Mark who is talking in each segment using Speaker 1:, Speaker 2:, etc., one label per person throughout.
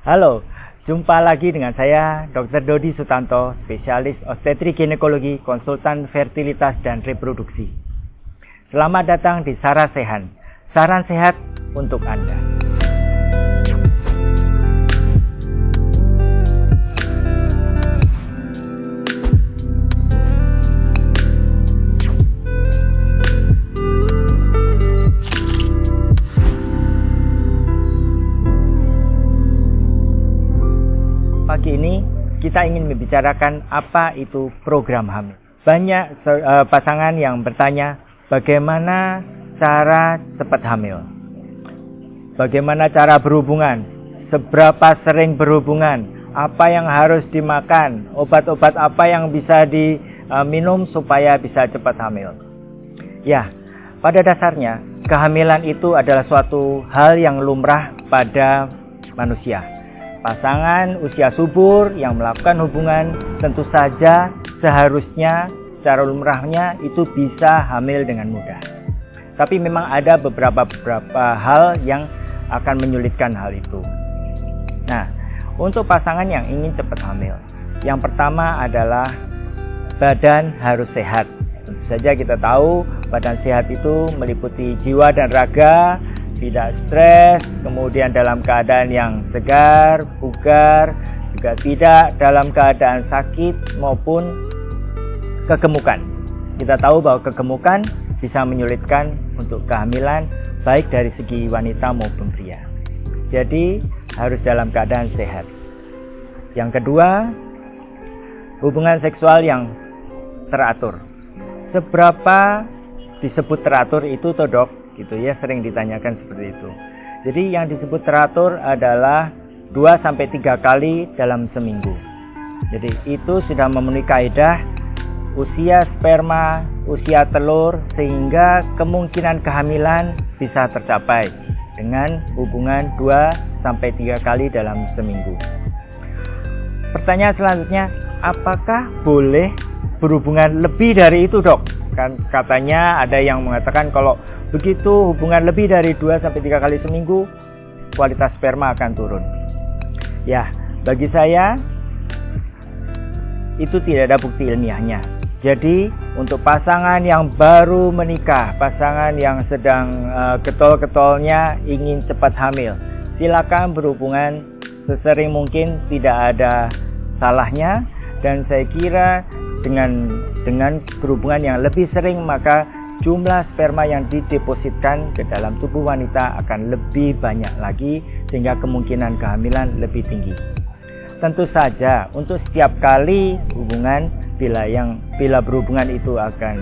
Speaker 1: Halo, jumpa lagi dengan saya Dr. Dodi Sutanto, spesialis obstetrik ginekologi, konsultan fertilitas dan reproduksi. Selamat datang di Saran Sehat, saran sehat untuk Anda. Pagi ini kita ingin membicarakan apa itu program hamil. Banyak pasangan yang bertanya bagaimana cara cepat hamil, bagaimana cara berhubungan, seberapa sering berhubungan, apa yang harus dimakan, obat-obat apa yang bisa diminum supaya bisa cepat hamil. Ya, pada dasarnya kehamilan itu adalah suatu hal yang lumrah pada manusia. Pasangan usia subur yang melakukan hubungan tentu saja seharusnya secara lumrahnya itu bisa hamil dengan mudah. Tapi memang ada beberapa hal yang akan menyulitkan hal itu. Nah, untuk pasangan yang ingin cepat hamil, yang pertama adalah badan harus sehat. Tentu saja kita tahu badan sehat itu meliputi jiwa dan raga, tidak stres, kemudian dalam keadaan yang segar, bugar, juga tidak dalam keadaan sakit maupun kegemukan. Kita tahu bahwa kegemukan bisa menyulitkan untuk kehamilan baik dari segi wanita maupun pria. Jadi harus dalam keadaan sehat. Yang kedua, hubungan seksual yang teratur. Seberapa disebut teratur itu toh dok? Gitu ya, sering ditanyakan seperti itu. Jadi yang disebut teratur adalah 2-3 kali dalam seminggu. Jadi itu sudah memenuhi kaidah usia sperma, usia telur, sehingga kemungkinan kehamilan bisa tercapai dengan hubungan 2-3 kali dalam seminggu. Pertanyaan selanjutnya, apakah boleh berhubungan lebih dari itu dok? Kan katanya ada yang mengatakan kalau begitu hubungan lebih dari 2-3 kali seminggu kualitas sperma akan turun. Ya, bagi saya itu tidak ada bukti ilmiahnya. Jadi untuk pasangan yang baru menikah, pasangan yang sedang getol-getolnya ingin cepat hamil, silakan berhubungan sesering mungkin, tidak ada salahnya. Dan saya kira dengan berhubungan yang lebih sering, maka jumlah sperma yang didepositkan ke dalam tubuh wanita akan lebih banyak lagi, sehingga kemungkinan kehamilan lebih tinggi. Tentu saja untuk setiap kali hubungan, bila berhubungan itu akan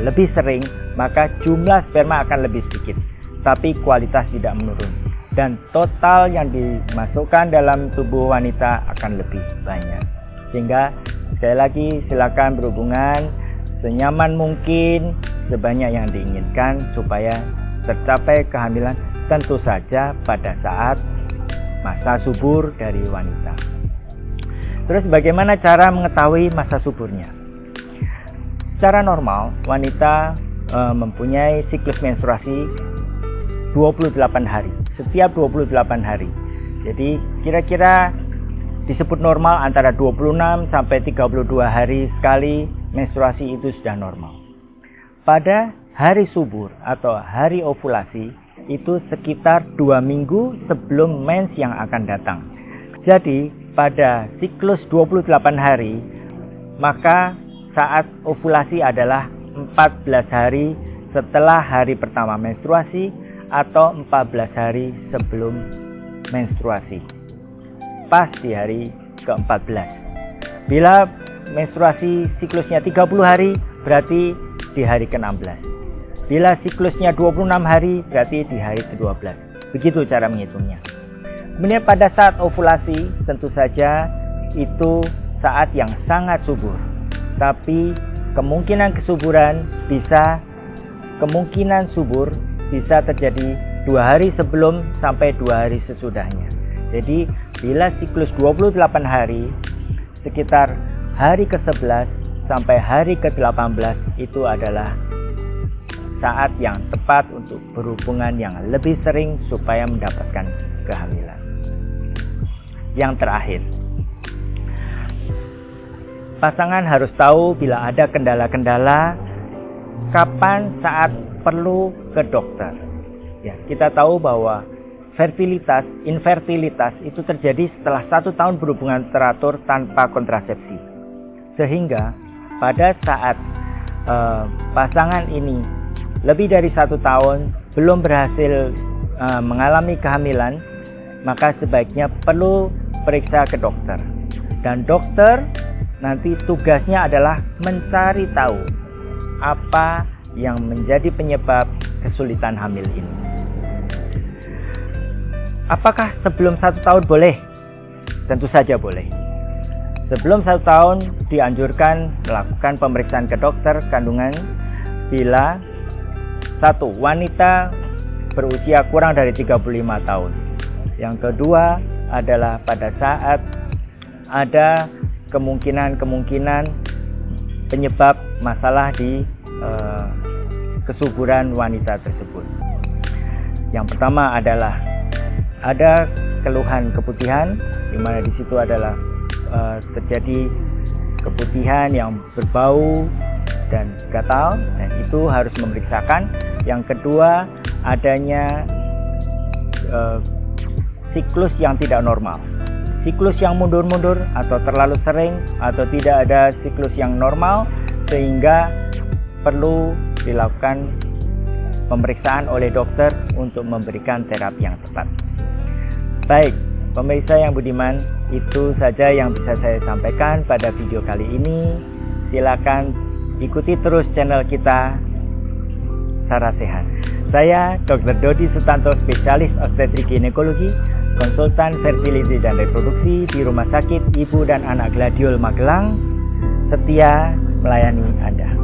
Speaker 1: lebih sering, maka jumlah sperma akan lebih sedikit, tapi kualitas tidak menurun, dan total yang dimasukkan dalam tubuh wanita akan lebih banyak. Sehingga sekali lagi silakan berhubungan senyaman mungkin, sebanyak yang diinginkan supaya tercapai kehamilan, tentu saja pada saat masa subur dari wanita. Terus bagaimana cara mengetahui masa suburnya? Secara normal wanita mempunyai siklus menstruasi 28 hari, setiap 28 hari. Jadi kira-kira disebut normal antara 26 sampai 32 hari sekali menstruasi itu sudah normal. Pada hari subur atau hari ovulasi itu sekitar 2 minggu sebelum mens yang akan datang. Jadi pada siklus 28 hari, maka saat ovulasi adalah 14 hari setelah hari pertama menstruasi atau 14 hari sebelum menstruasi. Pas di hari ke-14. Bila menstruasi siklusnya 30 hari, berarti di hari ke-16. Bila siklusnya 26 hari, berarti di hari ke-12. Begitu cara menghitungnya. Kemudian pada saat ovulasi, tentu saja itu saat yang sangat subur. Tapi kemungkinan subur bisa terjadi 2 hari sebelum sampai 2 hari sesudahnya. Jadi bila siklus 28 hari, sekitar hari ke-11 sampai hari ke-18 itu adalah saat yang tepat untuk berhubungan yang lebih sering supaya mendapatkan kehamilan. yang terakhir, pasangan harus tahu bila ada kendala-kendala, kapan saat perlu ke dokter. Ya, kita tahu bahwa infertilitas itu terjadi setelah 1 tahun berhubungan teratur tanpa kontrasepsi. Sehingga pada saat pasangan ini lebih dari 1 tahun belum berhasil mengalami kehamilan, maka sebaiknya perlu periksa ke dokter. Dan dokter nanti tugasnya adalah mencari tahu apa yang menjadi penyebab kesulitan hamil ini. Apakah sebelum 1 tahun boleh? Tentu saja boleh. Sebelum 1 tahun dianjurkan melakukan pemeriksaan ke dokter kandungan bila 1. Wanita berusia kurang dari 35 tahun. Yang kedua adalah pada saat ada kemungkinan penyebab masalah di kesuburan wanita tersebut. Yang pertama adalah ada keluhan keputihan, di mana di situ adalah terjadi keputihan yang berbau dan gatal, dan itu harus memeriksakan. Yang kedua, adanya siklus yang tidak normal, siklus yang mundur-mundur atau terlalu sering, atau tidak ada siklus yang normal, sehingga perlu dilakukan pemeriksaan oleh dokter untuk memberikan terapi yang tepat. Baik, pemirsa yang budiman, itu saja yang bisa saya sampaikan pada video kali ini. Silakan ikuti terus channel kita Sara Sehat. Saya Dr. Dodi Sutanto, spesialis obstetrik ginekologi, konsultan fertility dan reproduksi di Rumah Sakit Ibu dan Anak Gladiol Magelang, setia melayani Anda.